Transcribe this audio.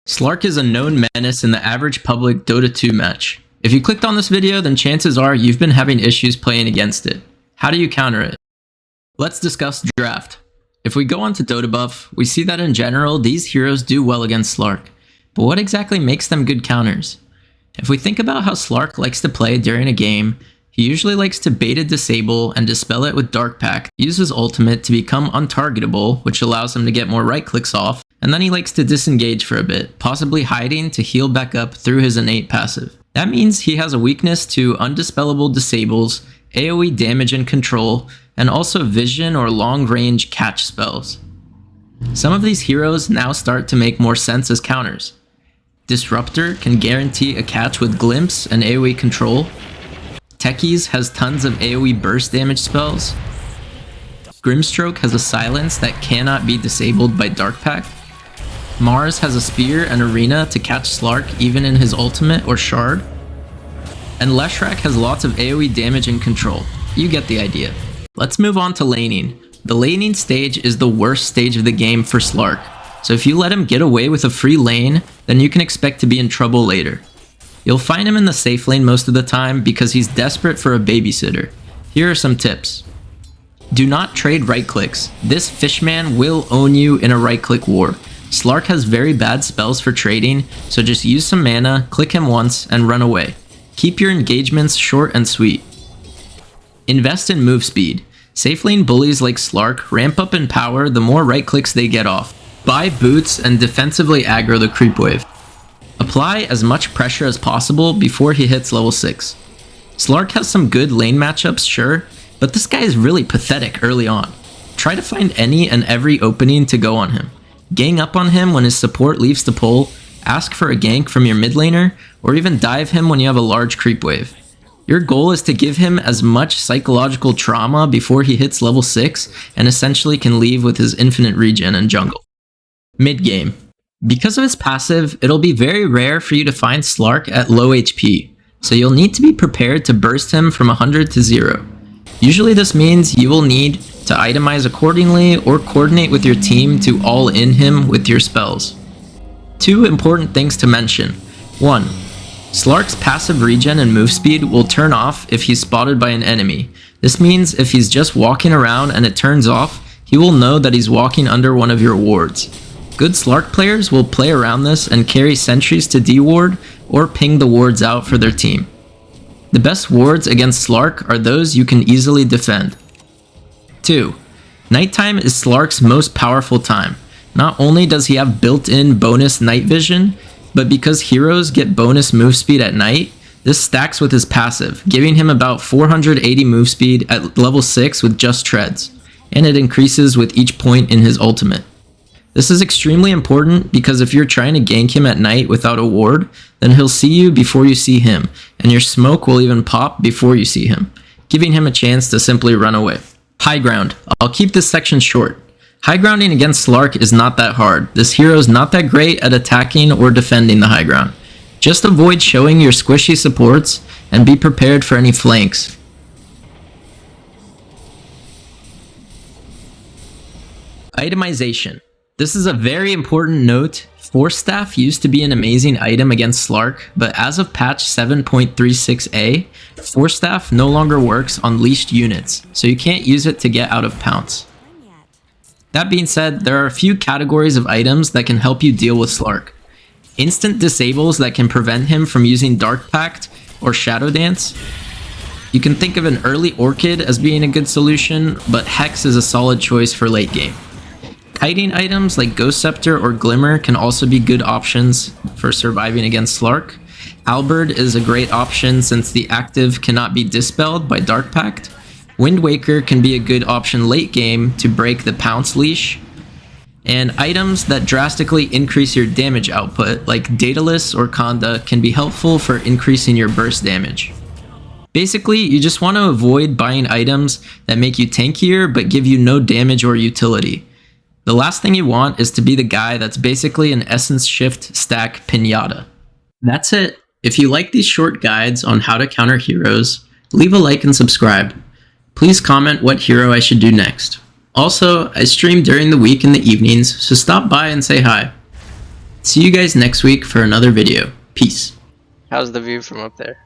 Slark is a known menace in the average public Dota 2 match. If you clicked on this video, then chances are you've been having issues playing against it. How do you counter it? Let's discuss draft. If we go on to Dota Buff, we see that in general, these heroes do well against Slark. But what exactly makes them good counters? If we think about how Slark likes to play during a game, he usually likes to beta disable and dispel it with Dark Pact, use his ultimate to become untargetable, which allows him to get more right clicks off, and then he likes to disengage for a bit, possibly hiding to heal back up through his innate passive. That means he has a weakness to undispellable disables, AoE damage and control, and also vision or long range catch spells. Some of these heroes now start to make more sense as counters. Disruptor can guarantee a catch with glimpse and AoE control. Techies has tons of AoE burst damage spells. Grimstroke has a silence that cannot be disabled by Dark Pact. Mars has a spear and arena to catch Slark even in his ultimate or shard. And Leshrac has lots of AoE damage and control. You get the idea. Let's move on to laning. The laning stage is the worst stage of the game for Slark, so if you let him get away with a free lane, then you can expect to be in trouble later. You'll find him in the safe lane most of the time because he's desperate for a babysitter. Here are some tips. Do not trade right clicks. This fishman will own you in a right click war. Slark has very bad spells for trading, so just use some mana, click him once, and run away. Keep your engagements short and sweet. Invest in move speed. Safe lane bullies like Slark ramp up in power the more right clicks they get off. Buy boots and defensively aggro the creep wave. Apply as much pressure as possible before he hits level 6. Slark has some good lane matchups, sure, but this guy is really pathetic early on. Try to find any and every opening to go on him. Gang up on him when his support leaves the pole, ask for a gank from your mid laner, or even dive him when you have a large creep wave. Your goal is to give him as much psychological trauma before he hits level 6 and essentially can leave with his infinite regen and jungle. Mid-game. Because of his passive, it'll be very rare for you to find Slark at low HP, so you'll need to be prepared to burst him from 100 to 0. Usually this means you will need to itemize accordingly or coordinate with your team to all-in him with your spells. Two important things to mention. 1. Slark's passive regen and move speed will turn off if he's spotted by an enemy. This means if he's just walking around and it turns off, he will know that he's walking under one of your wards. Good Slark players will play around this and carry sentries to deward or ping the wards out for their team. The best wards against Slark are those you can easily defend. 2. Nighttime is Slark's most powerful time. Not only does he have built-in bonus night vision, but because heroes get bonus move speed at night, this stacks with his passive, giving him about 480 move speed at level 6 with just treads, and it increases with each point in his ultimate. This is extremely important because if you're trying to gank him at night without a ward, then he'll see you before you see him, and your smoke will even pop before you see him, giving him a chance to simply run away. Highground. I'll keep this section short. Highgrounding against Slark is not that hard. This hero is not that great at attacking or defending the high ground. Just avoid showing your squishy supports and be prepared for any flanks. Itemization. This is a very important note. Force Staff used to be an amazing item against Slark, but as of patch 7.36a, Force Staff no longer works on leashed units, so you can't use it to get out of pounce. That being said, there are a few categories of items that can help you deal with Slark. Instant disables that can prevent him from using Dark Pact or Shadow Dance. You can think of an early Orchid as being a good solution, but Hex is a solid choice for late game. Kiting items like Ghost Scepter or Glimmer can also be good options for surviving against Slark. Halberd is a great option since the active cannot be dispelled by Dark Pact. Wind Waker can be a good option late game to break the pounce leash. And items that drastically increase your damage output like Daedalus or Conda can be helpful for increasing your burst damage. Basically, you just want to avoid buying items that make you tankier but give you no damage or utility. The last thing you want is to be the guy that's basically an essence shift stack pinata. That's it. If you like these short guides on how to counter heroes, leave a like and subscribe. Please comment what hero I should do next. Also, I stream during the week in the evenings, so stop by and say hi. See you guys next week for another video. Peace. How's the view from up there?